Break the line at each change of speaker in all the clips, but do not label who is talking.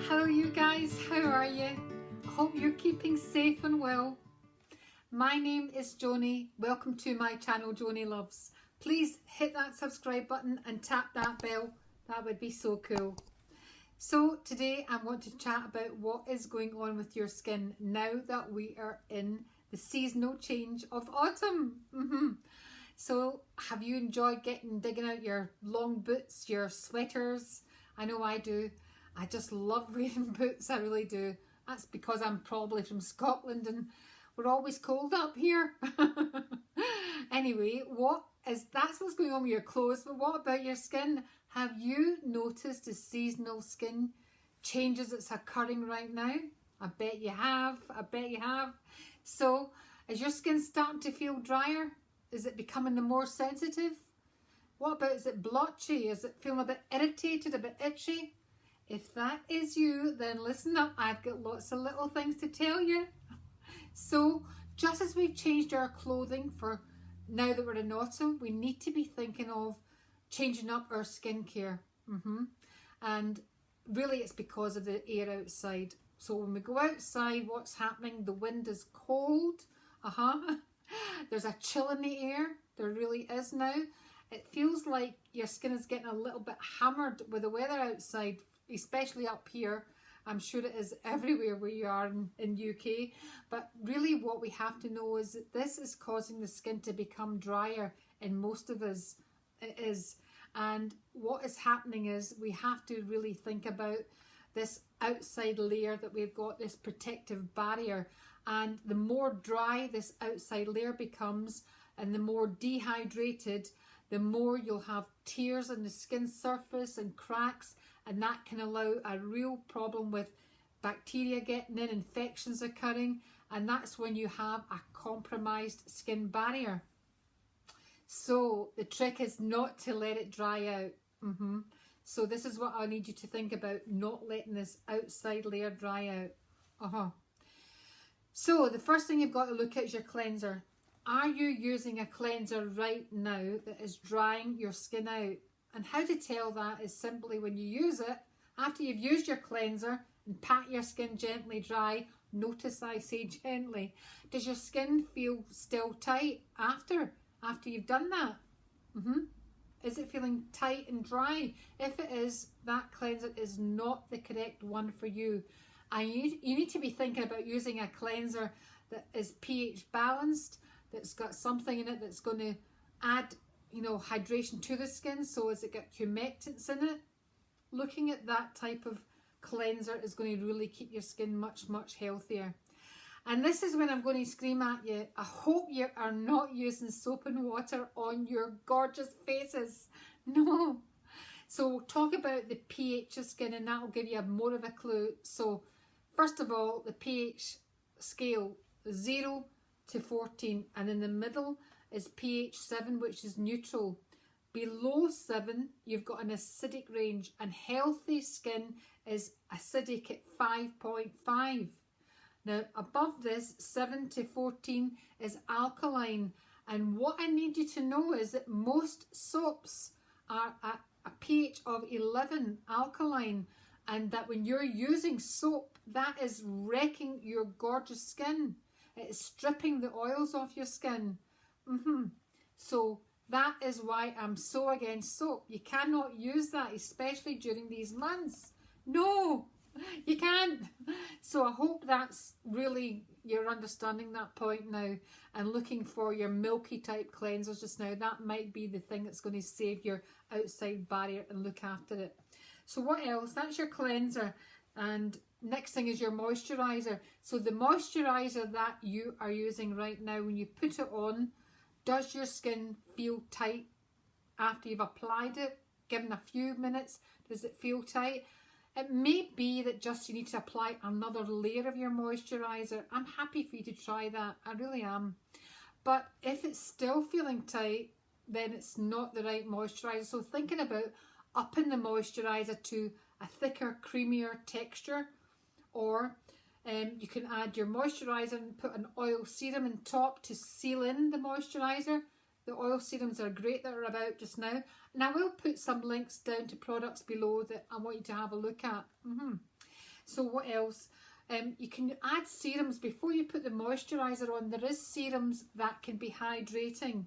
Hello you guys, how are you? Hope you're keeping safe and well. My name is Joanie. Welcome to my channel, Joanie Loves. Please hit that subscribe button and tap that bell. That would be so cool. So today I want to chat about what is going on with your skin now that we are in the seasonal change of autumn. So have you enjoyed digging out your long boots, your sweaters? I know I do. I just love wearing boots, I really do. That's because I'm probably from Scotland and we're always cold up here. Anyway, that's what's going on with your clothes, but what about your skin? Have you noticed the seasonal skin changes that's occurring right now? I bet you have, So, is your skin starting to feel drier? Is it becoming more sensitive? What about, is it blotchy? Is it feeling a bit irritated, a bit itchy? If that is you, then listen up, I've got lots of little things to tell you. So, just as we've changed our clothing for now that we're in autumn, we need to be thinking of changing up our skincare. And really it's because of the air outside. So when we go outside, what's happening? The wind is cold. There's a chill in the air. There really is now. It feels like your skin is getting a little bit hammered with the weather outside, especially up here. I'm sure it is everywhere where you are in UK. But really what we have to know is that this is causing the skin to become drier in most of us. It is. And what is happening is we have to really think about this outside layer that we've got, this protective barrier. And the more dry this outside layer becomes and the more dehydrated, the more you'll have tears on the skin surface and cracks, and that can allow a real problem with bacteria getting in, infections occurring, and that's when you have a compromised skin barrier. So the trick is not to let it dry out. So this is what I need you to think about, not letting this outside layer dry out. So the first thing you've got to look at is your cleanser. Are you using a cleanser right now that is drying your skin out? And how to tell that is simply when you use it, after you've used your cleanser and pat your skin gently dry, notice I say gently, does your skin feel still tight after you've done that? Is it feeling tight and dry? If it is, that cleanser is not the correct one for you. And you need to be thinking about using a cleanser that is pH balanced, that's got something in it that's going to add, hydration to the skin. So has it got humectants in it? Looking at that type of cleanser is going to really keep your skin much, much healthier. And this is when I'm going to scream at you. I hope you are not using soap and water on your gorgeous faces. No. So we'll talk about the pH of skin and that will give you more of a clue. So first of all, the pH scale 0 to 14, and in the middle is pH 7, which is neutral. Below 7, you've got an acidic range, and healthy skin is acidic at 5.5. Now, above this, 7 to 14 is alkaline. And what I need you to know is that most soaps are at a pH of 11 alkaline, and that when you're using soap, that is wrecking your gorgeous skin. It is stripping the oils off your skin. So that is why I'm so against soap. You cannot use that, especially during these months. No, you can't. So I hope that's really, you're understanding that point now and looking for your milky type cleansers just now. That might be the thing that's going to save your outside barrier and look after it. So what else? That's your cleanser. And next thing is your moisturiser. So the moisturiser that you are using right now, when you put it on, does your skin feel tight after you've applied it? Given a few minutes, does it feel tight? It may be that just you need to apply another layer of your moisturiser. I'm happy for you to try that. I really am. But if it's still feeling tight, then it's not the right moisturiser. So thinking about upping the moisturiser to a thicker, creamier texture, or you can add your moisturiser and put an oil serum on top to seal in the moisturiser. The oil serums are great that are about just now. And I will put some links down to products below that I want you to have a look at. So what else? You can add serums before you put the moisturiser on. There is serums that can be hydrating.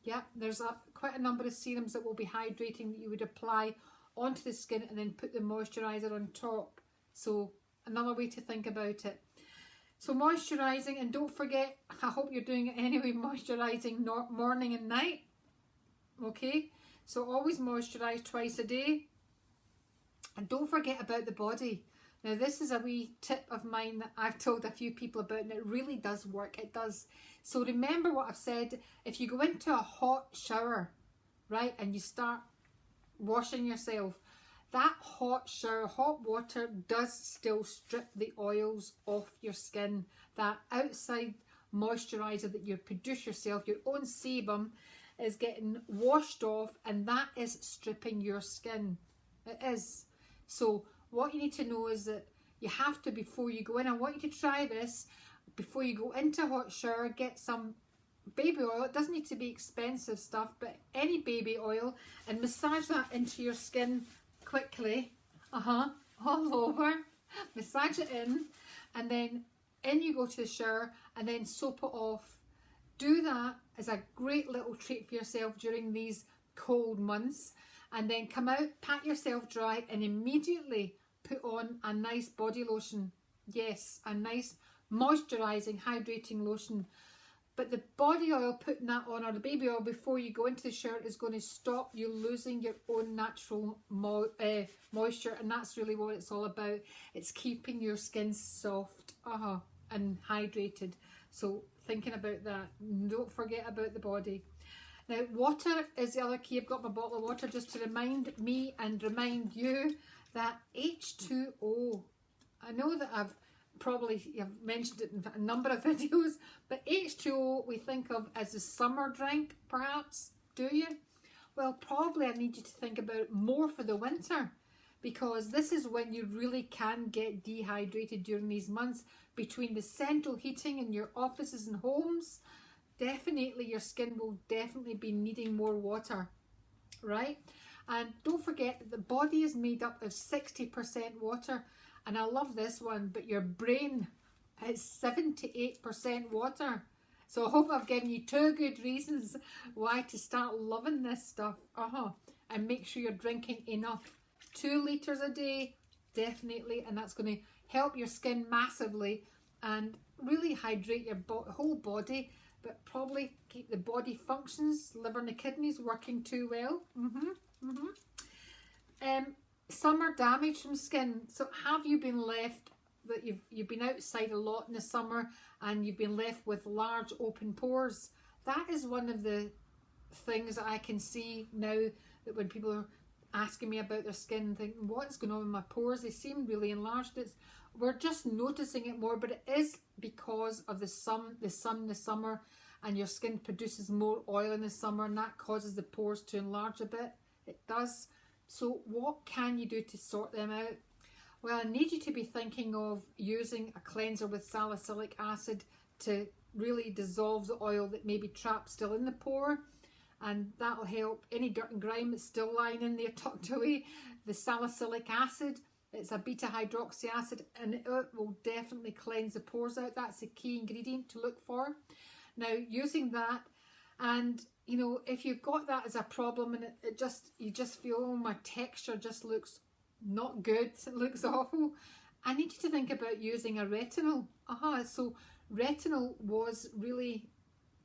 Yeah, there's quite a number of serums that will be hydrating that you would apply onto the skin and then put the moisturiser on top. So another way to think about it. So moisturising, and don't forget, I hope you're doing it anyway, moisturising morning and night. Okay, so always moisturise twice a day. And don't forget about the body. Now this is a wee tip of mine that I've told a few people about, and it really does work, it does. So remember what I've said, if you go into a hot shower, right, and you start washing yourself, that hot shower, hot water does still strip the oils off your skin. That outside moisturiser that you produce yourself, your own sebum, is getting washed off, and that is stripping your skin. It is. So what you need to know is that you have to, before you go in, I want you to try this, before you go into a hot shower, get some baby oil. It doesn't need to be expensive stuff, but any baby oil, and massage that into your skin quickly, all over, massage it in, and then in you go to the shower, and then soap it off. Do that as a great little treat for yourself during these cold months, and then come out, pat yourself dry, and immediately put on a nice body lotion. Yes, a nice moisturising, hydrating lotion. But the body oil, putting that on, or the baby oil before you go into the shower, is going to stop you losing your own natural moisture, and that's really what it's all about. It's keeping your skin soft and hydrated. So thinking about that, don't forget about the body. Now water is the other key. I've got my bottle of water just to remind me and remind you that H2O, I know that I've mentioned it in a number of videos, but H2O we think of as a summer drink, perhaps. Do you? Well, probably I need you to think about it more for the winter, because this is when you really can get dehydrated during these months. Between the central heating in your offices and homes, definitely your skin will definitely be needing more water, right? And don't forget that the body is made up of 60% water. And I love this one, but your brain is 78% water. So I hope I've given you 2 good reasons why to start loving this stuff. And make sure you're drinking enough. 2 litres a day, definitely. And that's going to help your skin massively and really hydrate your whole body, but probably keep the body functions, liver and the kidneys working too well. Summer damage from skin. So have you been left, that you've been outside a lot in the summer and you've been left with large open pores? That is one of the things that I can see now, that when people are asking me about their skin, thinking what's going on with my pores, they seem really enlarged. We're just noticing it more, but it is because of the sun in the summer, and your skin produces more oil in the summer, and that causes the pores to enlarge a bit. It does. So what can you do to sort them out? Well, I need you to be thinking of using a cleanser with salicylic acid to really dissolve the oil that may be trapped still in the pore, and that'll help any dirt and grime that's still lying in there tucked away. The salicylic acid, it's a beta hydroxy acid, and it will definitely cleanse the pores out. That's the key ingredient to look for. Now, using that, and you know, if you've got that as a problem and you just feel, oh, my texture just looks not good, it looks awful, I need you to think about using a retinol. So retinol was really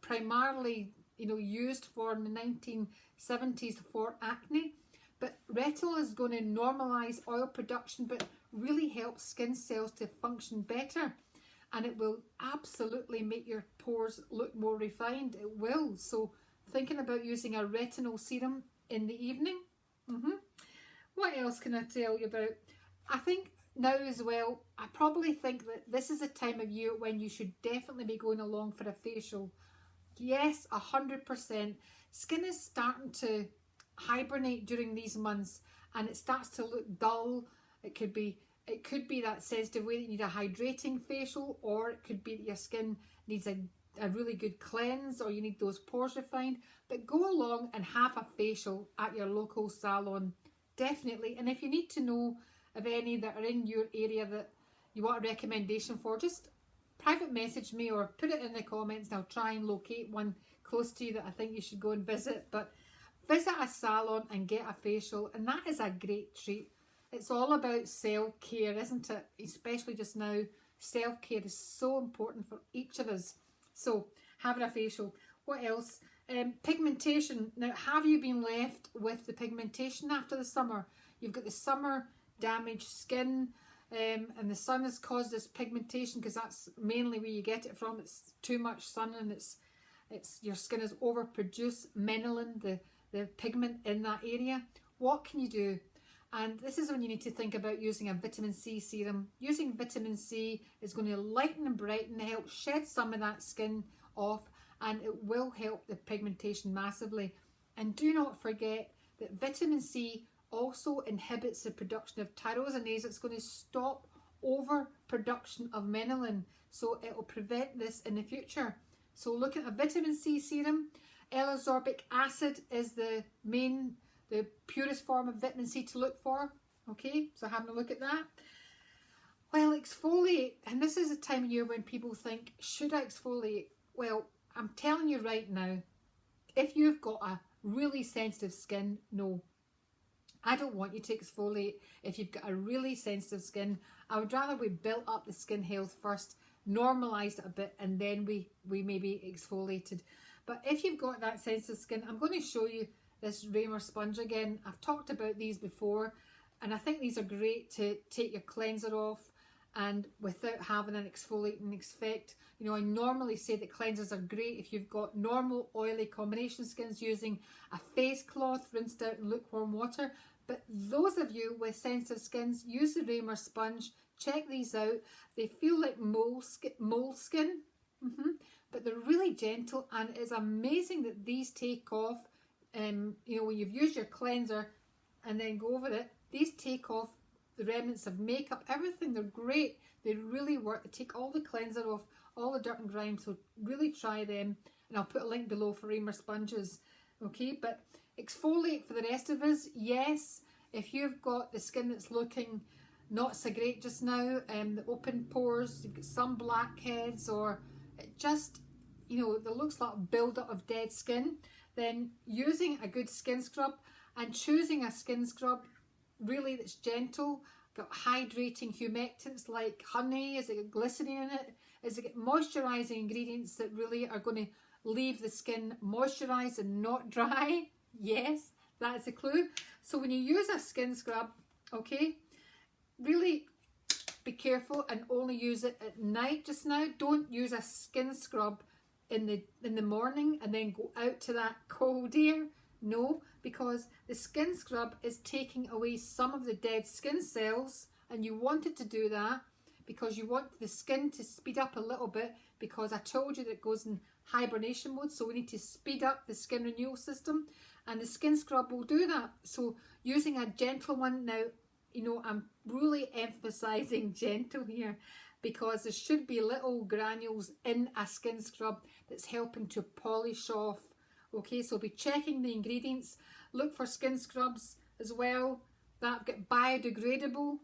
primarily, used for in the 1970s for acne, but retinol is going to normalize oil production, but really help skin cells to function better, and it will absolutely make your pores look more refined. It will. So thinking about using a retinol serum in the evening. What else can I tell you about? I think now as well, I probably think that this is a time of year when you should definitely be going along for a facial. Yes, 100%. Skin is starting to hibernate during these months, and it starts to look dull. It could be that sensitive way that you need a hydrating facial, or it could be that your skin needs a really good cleanse, or you need those pores refined. But go along and have a facial at your local salon, definitely. And if you need to know of any that are in your area that you want a recommendation for, just private message me or put it in the comments and I'll try and locate one close to you that I think you should go and visit. But visit a salon and get a facial, and that is a great treat. It's all about self-care, isn't it? Especially just now, self-care is so important for each of us. So having a facial. What else? Pigmentation. Now, have you been left with the pigmentation after the summer? You've got the summer damaged skin, and the sun has caused this pigmentation because that's mainly where you get it from. It's too much sun, and it's your skin has overproduced melanin, the pigment in that area. What can you do? And this is when you need to think about using a vitamin C serum. Using vitamin C is going to lighten and brighten, help shed some of that skin off, and it will help the pigmentation massively. And do not forget that vitamin C also inhibits the production of tyrosinase. It's going to stop overproduction of melanin, so it will prevent this in the future. So look at a vitamin C serum. L-ascorbic acid is the purest form of vitamin C to look for. Okay, so having a look at that. Well, exfoliate, and this is a time of year when people think, should I exfoliate? Well, I'm telling you right now, if you've got a really sensitive skin, no. I don't want you to exfoliate if you've got a really sensitive skin. I would rather we built up the skin health first, normalised it a bit, and then we maybe exfoliated. But if you've got that sensitive skin, I'm going to show you this Raymer sponge again. I've talked about these before, and I think these are great to take your cleanser off and without having an exfoliating effect. You know, I normally say that cleansers are great if you've got normal oily combination skins using a face cloth rinsed out in lukewarm water. But those of you with sensitive skins, use the Raymer sponge. Check these out. They feel like mole skin, but they're really gentle, and it's amazing that these take off. You know, when you've used your cleanser and then go over it, these take off the remnants of makeup, everything. They're great. They really work. They take all the cleanser off, all the dirt and grime. So really try them, and I'll put a link below for Raymer sponges. Okay, but exfoliate for the rest of us. Yes, if you've got the skin that's looking not so great just now, the open pores, you've got some blackheads, or it just, you know, there looks like a build-up of dead skin, then using a good skin scrub and choosing a skin scrub really that's gentle, got hydrating humectants like honey, has it got glycerin in it, has it got moisturising ingredients that really are going to leave the skin moisturised and not dry. Yes, that's a clue. So when you use a skin scrub, okay, really be careful and only use it at night just now. Don't use a skin scrub in the morning and then go out to that cold air. No, because the skin scrub is taking away some of the dead skin cells, and you want it to do that because you want the skin to speed up a little bit, because I told you that it goes in hibernation mode, so we need to speed up the skin renewal system, and the skin scrub will do that. So using a gentle one now, you know, I'm really emphasizing gentle here, because there should be little granules in a skin scrub that's helping to polish off. Okay, so be checking the ingredients. Look for skin scrubs as well that get biodegradable,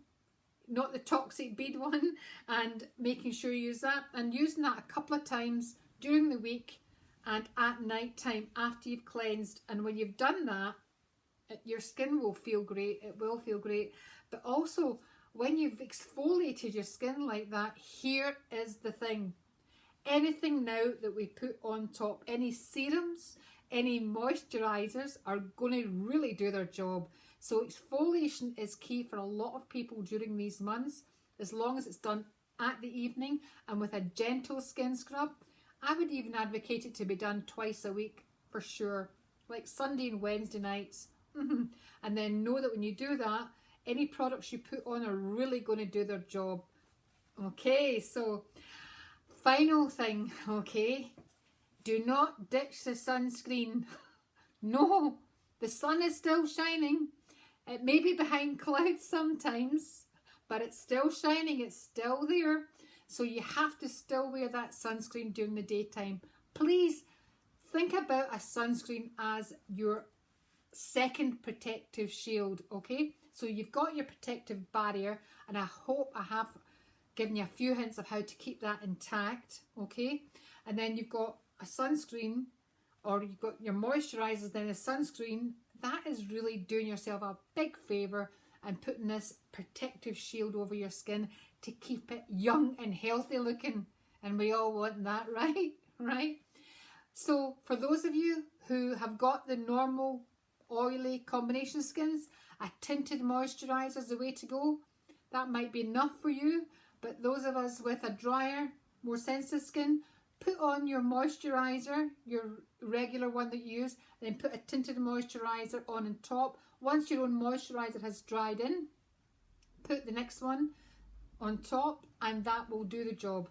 not the toxic bead one, and making sure you use that, and using that a couple of times during the week and at night time after you've cleansed. And when you've done that, your skin will feel great. It will feel great. But also, when you've exfoliated your skin like that, here is the thing. Anything now that we put on top, any serums, any moisturisers, are going to really do their job. So exfoliation is key for a lot of people during these months, as long as it's done at the evening and with a gentle skin scrub. I would even advocate it to be done twice a week for sure, like Sunday and Wednesday nights. And then know that when you do that, any products you put on are really going to do their job. Okay, so final thing, okay, do not ditch the sunscreen. No, the sun is still shining. It may be behind clouds sometimes, but it's still shining, it's still there. So you have to still wear that sunscreen during the daytime. Please think about a sunscreen as your second protective shield, okay? So you've got your protective barrier, and I hope I have given you a few hints of how to keep that intact, okay? And then you've got a sunscreen, or you've got your moisturisers, then a sunscreen. That is really doing yourself a big favour and putting this protective shield over your skin to keep it young and healthy looking. And we all want that, right? Right? So for those of you who have got the normal oily combination skins, a tinted moisturiser is the way to go. That might be enough for you, but those of us with a drier, more sensitive skin, put on your moisturiser, your regular one that you use, then put a tinted moisturiser on top. Once your own moisturiser has dried in, put the next one on top, and that will do the job.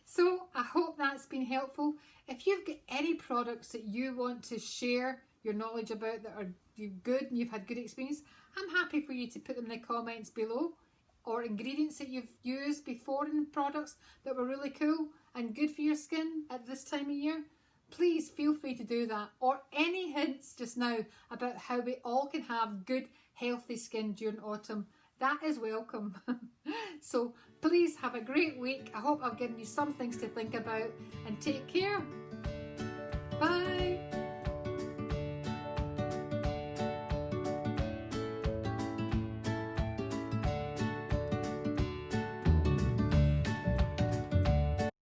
So I hope that's been helpful. If you've got any products that you want to share your knowledge about that are good and you've had good experience, I'm happy for you to put them in the comments below, or ingredients that you've used before in products that were really cool and good for your skin at this time of year. Please feel free to do that, or any hints just now about how we all can have good healthy skin during autumn. That is welcome. So please have a great week. I hope I've given you some things to think about, and take care. Bye.